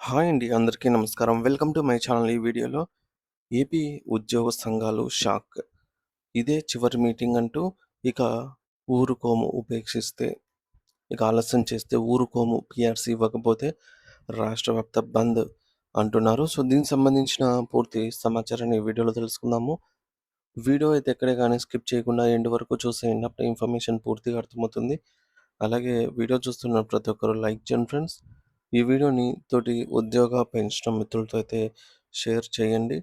Hi అండి. అందరికీ నమస్కారం. Welcome to my channel. ఈ వీడియోలో ఏపీ ఉద్యోగ సంఘాలు షాక్. ఇదే చివరి మీటింగ్ అంటూ ఇక ఊరుకోము ఉపేక్షిస్తే, ఇక ఆలస్యం చేస్తే ఊరుకోము, పీఆర్సీ ఇవ్వకపోతే రాష్ట్ర వ్యాప్త బంద్ అంటున్నారు. సో, దీనికి సంబంధించిన పూర్తి సమాచారాన్ని ఈ వీడియోలో తెలుసుకుందాము. వీడియో అయితే ఎక్కడే గానీ స్కిప్ చేయకుండా ఎండ్ వరకు చూసేయండి. అప్పుడే ఇన్ఫర్మేషన్ పూర్తిగా అర్థమవుతుంది. అలాగే వీడియో చూస్తున్న ప్రతి ఒక్కరు లైక్ చేయండి ఫ్రెండ్స్. ఈ వీడియోని తోటి ఉద్యోగ, పెన్షన్ మిత్రులతో అయితే షేర్ చేయండి.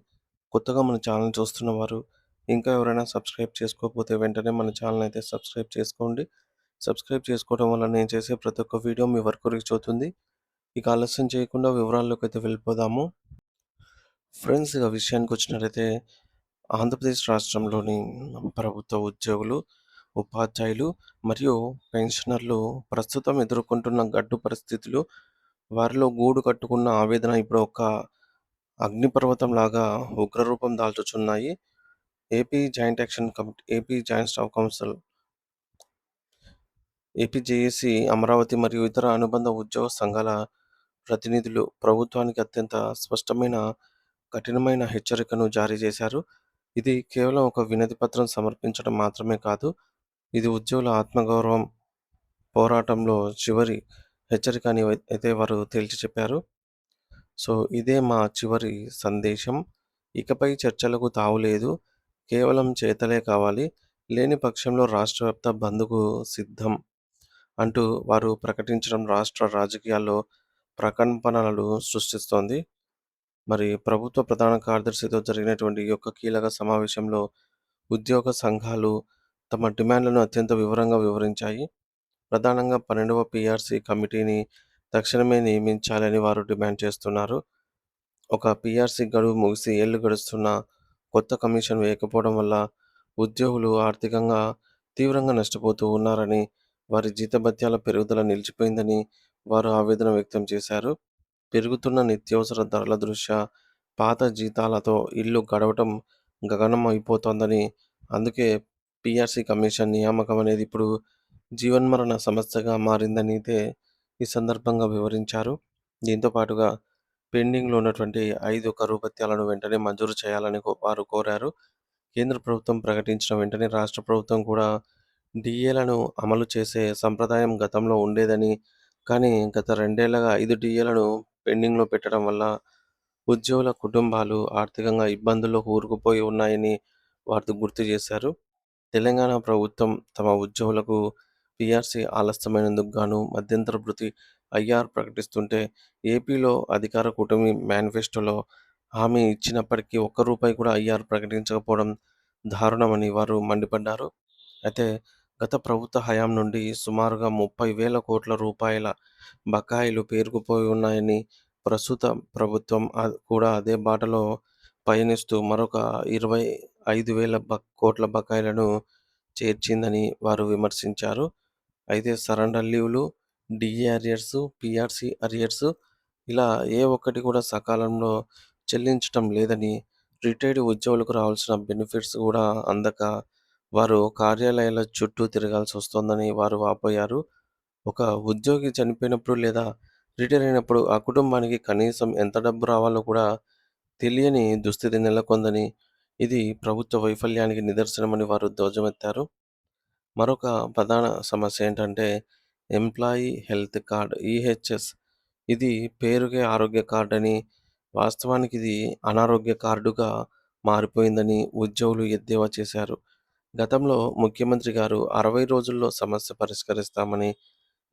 కొత్తగా మన ఛానల్ చూస్తున్న వారు ఇంకా ఎవరైనా సబ్స్క్రైబ్ చేసుకోకపోతే వెంటనే మన ఛానల్ అయితే సబ్స్క్రైబ్ చేసుకోండి. సబ్స్క్రైబ్ చేసుకోవడం వల్ల నేను చేసే ప్రతి ఒక్క వీడియో మీ వరకు రీచ్ అవుతుంది. ఇక ఆలస్యం చేయకుండా వివరాల్లోకి అయితే వెళ్ళిపోదాము. ఫ్రెండ్స్, ఇక విషయానికి వచ్చినట్లయితే ఆంధ్రప్రదేశ్ రాష్ట్రంలోని ప్రభుత్వ ఉద్యోగులు, ఉపాధ్యాయులు మరియు పెన్షనర్లు ప్రస్తుతం ఎదుర్కొంటున్న గడ్డు పరిస్థితులు, వారిలో గూడు కట్టుకున్న ఆవేదన ఇప్పుడు ఒక అగ్నిపర్వతంలాగా ఉగ్రరూపం దాల్చుచున్నాయి. AP joint staff council, AP JAC, Amaravati మరియు ఇతర అనుబంధ ఉద్యోగ సంఘాల ప్రతినిధులు ప్రభుత్వానికి అత్యంత స్పష్టమైన, కఠినమైన హెచ్చరికను జారీ చేశారు. ఇది కేవలం ఒక వినతి పత్రం సమర్పించడం మాత్రమే కాదు, ఇది ఉద్యోగుల ఆత్మగౌరవం పోరాటంలో చివరి హెచ్చరిక అని అయితే వారు తేల్చి చెప్పారు. సో, ఇదే మా చివరి సందేశం. ఇకపై చర్చలకు తావులేదు. కేవలం చేతలే కావాలి. లేని పక్షంలో రాష్ట్రవ్యాప్త బంద్‌కు సిద్ధం అంటూ వారు ప్రకటించడం రాష్ట్ర రాజకీయాల్లో ప్రకంపనలు సృష్టిస్తోంది. మరి ప్రభుత్వ ప్రధాన కార్యదర్శితో జరిగినటువంటి ఈ యొక్క కీలక సమావేశంలో ఉద్యోగ సంఘాలు తమ డిమాండ్లను అత్యంత వివరంగా వివరించాయి. ప్రధానంగా 12వ పీఆర్సీ కమిటీని తక్షణమే నియమించాలని వారు డిమాండ్ చేస్తున్నారు. ఒక పీఆర్సీ గడువు ముగిసి ఏళ్లు గడుస్తున్నా కొత్త కమిషన్ వేయకపోవడం వల్ల ఉద్యోగులు ఆర్థికంగా తీవ్రంగా నష్టపోతూ ఉన్నారని, వారి జీతభత్యాల పెరుగుదల నిలిచిపోయిందని వారు ఆవేదన వ్యక్తం చేశారు. పెరుగుతున్న నిత్యావసర ధరల దృష్ట్యా పాత జీతాలతో ఇల్లు గడవటం గగనం అయిపోతోందని, అందుకే పీఆర్సీ కమిషన్ నియామకం అనేది ఇప్పుడు జీవన్మరణ సమస్యగా మారిందని అయితే ఈ సందర్భంగా వివరించారు. దీంతో పాటుగా పెండింగ్‌లో ఉన్నటువంటి 5 కరువు భత్యాలను వెంటనే మంజూరు చేయాలని వారు కోరారు. కేంద్ర ప్రభుత్వం ప్రకటించిన వెంటనే రాష్ట్ర ప్రభుత్వం కూడా డీఏలను అమలు చేసే సంప్రదాయం గతంలో ఉండేదని, కానీ గత 2 ఏళ్లుగా 5 డీఏలను పెండింగ్‌లో పెట్టడం వల్ల ఉద్యోగుల కుటుంబాలు ఆర్థికంగా ఇబ్బందుల్లో కూరుకుపోయి ఉన్నాయని వారు గుర్తు చేశారు. తెలంగాణ ప్రభుత్వం తమ ఉద్యోగులకు పీఆర్సీ ఆలస్యమైనందుకు గాను మధ్యంతర భృతి ఐఆర్ ప్రకటిస్తుంటే, ఏపీలో అధికార కూటమి మేనిఫెస్టోలో హామీ ఇచ్చినప్పటికీ ఒక్క రూపాయి కూడా ఐఆర్ ప్రకటించకపోవడం దారుణమని వారు మండిపడ్డారు. అయితే గత ప్రభుత్వ హయాం నుండి సుమారుగా 30,000 కోట్ల రూపాయల బకాయిలు పేరుకుపోయి ఉన్నాయని, ప్రస్తుత ప్రభుత్వం కూడా అదే బాటలో పయనిస్తూ మరొక 25,000 కోట్ల బకాయిలను చేర్చిందని వారు విమర్శించారు. అయితే సరెండర్ లీవ్‌లు, డీఏ అరియర్స్, పీఆర్సీ అరియర్స్ ఇలా ఏ ఒక్కటి కూడా సకాలంలో చెల్లించటం లేదని, రిటైర్డ్ ఉద్యోగులకు రావాల్సిన బెనిఫిట్స్ కూడా అందక వారు కార్యాలయాల చుట్టూ తిరగాల్సొస్తోందని వారు వాపోయారు. ఒక ఉద్యోగి చనిపోయినప్పుడు లేదా రిటైర్ అయినప్పుడు ఆ కుటుంబానికి కనీసం ఎంత డబ్బు రావాలో కూడా తెలియని దుస్థితి నెలకొందని, ఇది ప్రభుత్వ వైఫల్యానికి నిదర్శనమని వారు ధ్వజమెత్తారు. మరొక ప్రధాన సమస్య ఏంటంటే ఎంప్లాయీ హెల్త్ కార్డ్, ఈహెచ్ఎస్. ఇది పేరుకే ఆరోగ్య కార్డ్ అని, వాస్తవానికి ఇది అనారోగ్య కార్డుగా మారిపోయిందని ఉద్యోగులు ఎద్దేవా చేశారు. గతంలో ముఖ్యమంత్రి గారు 60 రోజుల్లో సమస్య పరిష్కరిస్తామని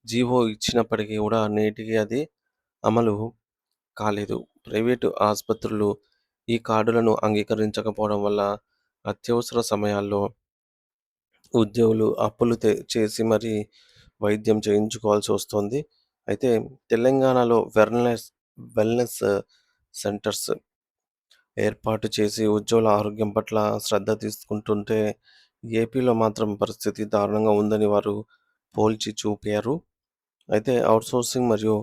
జీవో ఇచ్చినప్పటికీ కూడా నేటికి అది అమలు కాలేదు. ప్రైవేటు ఆసుపత్రులు ఈ కార్డులను అంగీకరించకపోవడం వల్ల అత్యవసర సమయాల్లో ఉద్యోగులు అప్పులు చేసి మరీ వైద్యం చేయించుకోవాల్సి వస్తోంది. అయితే తెలంగాణలో వెల్‌నెస్ సెంటర్స్ ఏర్పాటు చేసి ఉద్యోగుల ఆరోగ్యం పట్ల శ్రద్ధ తీసుకుంటుంటే, ఏపీలో మాత్రం పరిస్థితి దారుణంగా ఉందని వారు పోల్చి చూపారు. అయితే ఔట్‌సోర్సింగ్ మరియు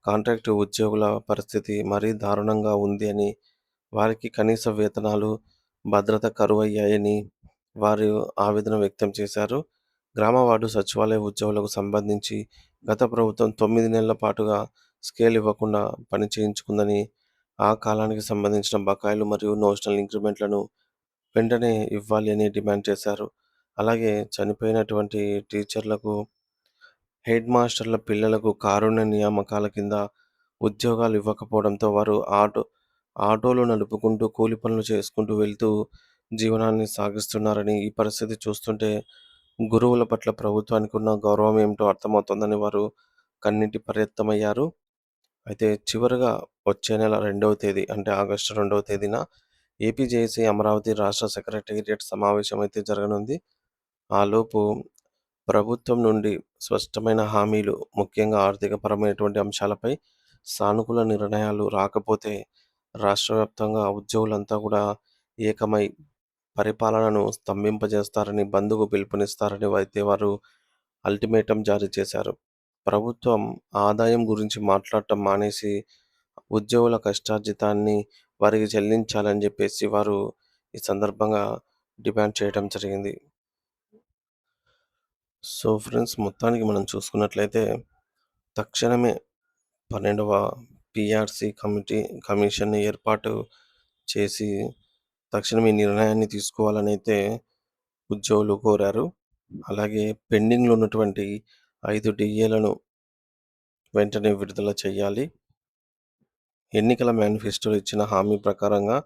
కాంట్రాక్ట్ ఉద్యోగుల పరిస్థితి మరీ దారుణంగా ఉంది అని, వారికి కనీస వేతనాలు, భద్రత కరువయ్యాయని వారు ఆవేదన వ్యక్తం చేశారు. గ్రామ వార్డు సచివాలయ ఉద్యోగులకు సంబంధించి గత ప్రభుత్వం 9 నెలల పాటుగా స్కేల్ ఇవ్వకుండా పని చేయించుకుందని, ఆ కాలానికి సంబంధించిన బకాయిలు మరియు నోషనల్ ఇంక్రిమెంట్‌లను వెంటనే ఇవ్వాలి అని డిమాండ్ చేశారు. అలాగే చనిపోయినటువంటి టీచర్లకు, హెడ్ మాస్టర్ల పిల్లలకు కారుణ్య నియామకాల కింద ఉద్యోగాలు ఇవ్వకపోవడంతో వారు ఆటోలు నడుపుకుంటూ, కూలి పనులు చేసుకుంటూ వెళ్తూ జీవనాన్ని సాగిస్తున్నారని, ఈ పరిస్థితి చూస్తుంటే గురువుల పట్ల ప్రభుత్వానికి ఉన్న గౌరవం ఏమిటో అర్థమవుతోందని వారు కన్నీటి పర్యంతమయ్యారు. అయితే చివరగా వచ్చే నెల 2వ తేదీ అంటే ఆగస్టు 2వ తేదీన ఏపీ జేఏసీ అమరావతి రాష్ట్ర సెక్రటేరియట్ సమావేశం అయితే జరగనుంది. ఆలోపు ప్రభుత్వం నుండి స్పష్టమైన హామీలు, ముఖ్యంగా ఆర్థికపరమైనటువంటి అంశాలపై సానుకూల నిర్ణయాలు రాకపోతే రాష్ట్ర వ్యాప్తంగా ఉద్యోగులంతా కూడా ఏకమై పరిపాలనను స్తంభింపజేస్తారని, బంద్‌కు పిలుపునిస్తారని అయితే వారు అల్టిమేటం జారీ చేశారు. ప్రభుత్వం ఆదాయం గురించి మాట్లాడటం మానేసి, ఉద్యోగుల కష్టార్జితాన్ని వారికి చెల్లించాలని జెప్పేసి వారు ఈ సందర్భంగా డిమాండ్ చేయడం జరిగింది. సో ఫ్రెండ్స్, మొత్తానికి మనం చూసుకున్నట్లయితే తక్షణమే 12వ పీఆర్‌సీ కమిషన్‌ని ఏర్పాటు చేసి తక్షణమే ఈ నిర్ణయాన్ని తీసుకోవాలనైతే ఉద్యోగులు కోరారు. అలాగే పెండింగ్‌లో ఉన్నటువంటి 5 డీఏలను వెంటనే విడుదల చేయాలి. ఎన్నికల మేనిఫెస్టోలో ఇచ్చిన హామీ ప్రకారంగా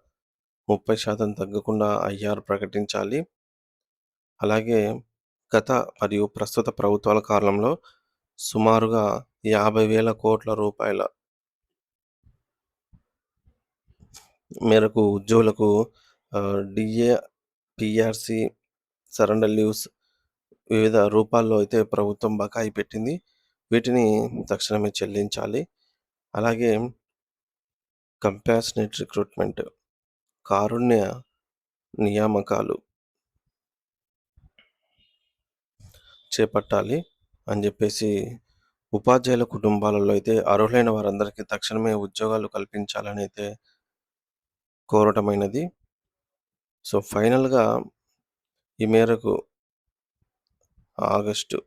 30% తగ్గకుండా ఐఆర్ ప్రకటించాలి. అలాగే గత మరియు ప్రస్తుత ప్రభుత్వాల కాలంలో సుమారుగా 50,000 కోట్ల రూపాయల మేరకు ఉద్యోగులకు డీఏ, పీఆర్‌సీ, సరెండర్ లీవ్స్ వివిధ రూపాల్లో అయితే ప్రభుత్వం బకాయి పెట్టింది. వీటిని తక్షణమే చెల్లించాలి. అలాగే కంపాషనేట్ రిక్రూట్‌మెంట్, కారుణ్య నియామకాలు చేపట్టాలి అని జెప్పేసి ఉపాధ్యాయుల కుటుంబాలలో అయితే అర్హులైన వారందరికీ తక్షణమే ఉద్యోగాలు కల్పించాలని అయితే కోరటమైనది. సో ఫైనల్‌గా ఈ మేరకు ఆగస్టు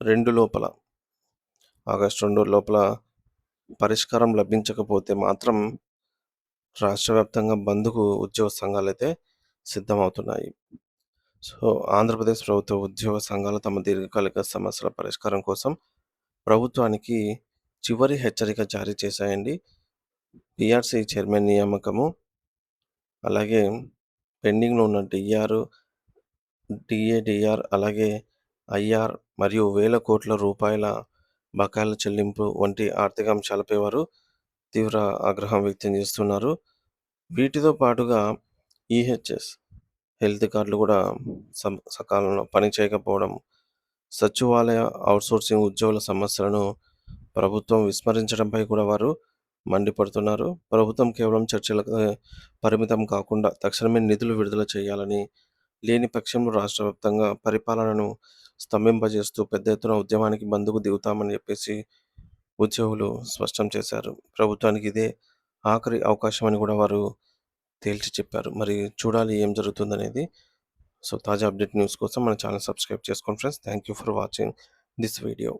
2 లోపల ఆగస్టు 2 లోపల పరిష్కారం లభించకపోతే మాత్రం రాష్ట్ర వ్యాప్తంగా బంద్‌కు ఉద్యోగ సంఘాలైతే సిద్ధమవుతున్నాయి. సో ఆంధ్రప్రదేశ్ ప్రభుత్వ ఉద్యోగ సంఘాలు తమ దీర్ఘకాలిక సమస్యల పరిష్కారం కోసం ప్రభుత్వానికి చివరి హెచ్చరిక జారీ చేశాయండి. పీఆర్‌సీ చైర్మన్ నియామకము, అలాగే పెండింగ్‌లో ఉన్న డీఏ, అలాగే ఐఆర్ మరియు వేల కోట్ల రూపాయల బకాయిల చెల్లింపు వంటి ఆర్థిక అంశాలపై వారు తీవ్ర ఆగ్రహం వ్యక్తం చేస్తున్నారు. వీటితో పాటుగా ఈహెచ్ఎస్ హెల్త్ కార్డులు కూడా సకాలంలో పని చేయకపోవడం, సచివాలయ ఔట్‌సోర్సింగ్ ఉద్యోగుల సమస్యలను ప్రభుత్వం విస్మరించడంపై కూడా వారు మండిపడుతున్నారు. ప్రభుత్వం కేవలం చర్చలకు పరిమితం కాకుండా తక్షణమే నిధులు విడుదల చేయాలని, లేని పక్షంలో రాష్ట్ర వ్యాప్తంగా పరిపాలనను స్తంభింపజేస్తూ పెద్ద ఎత్తున ఉద్యమానికి బంద్‌కు దిగుతామని చెప్పేసి ఉద్యోగులు స్పష్టం చేశారు. ప్రభుత్వానికి ఇదే ఆఖరి అవకాశం అని కూడా వారు తేల్చి చెప్పారు. మరి చూడాలి ఏం జరుగుతుందనేది. సో తాజా అప్డేట్ న్యూస్ కోసం మన ఛానల్ సబ్స్క్రైబ్ చేసుకోండి friends. Thank you for watching this video.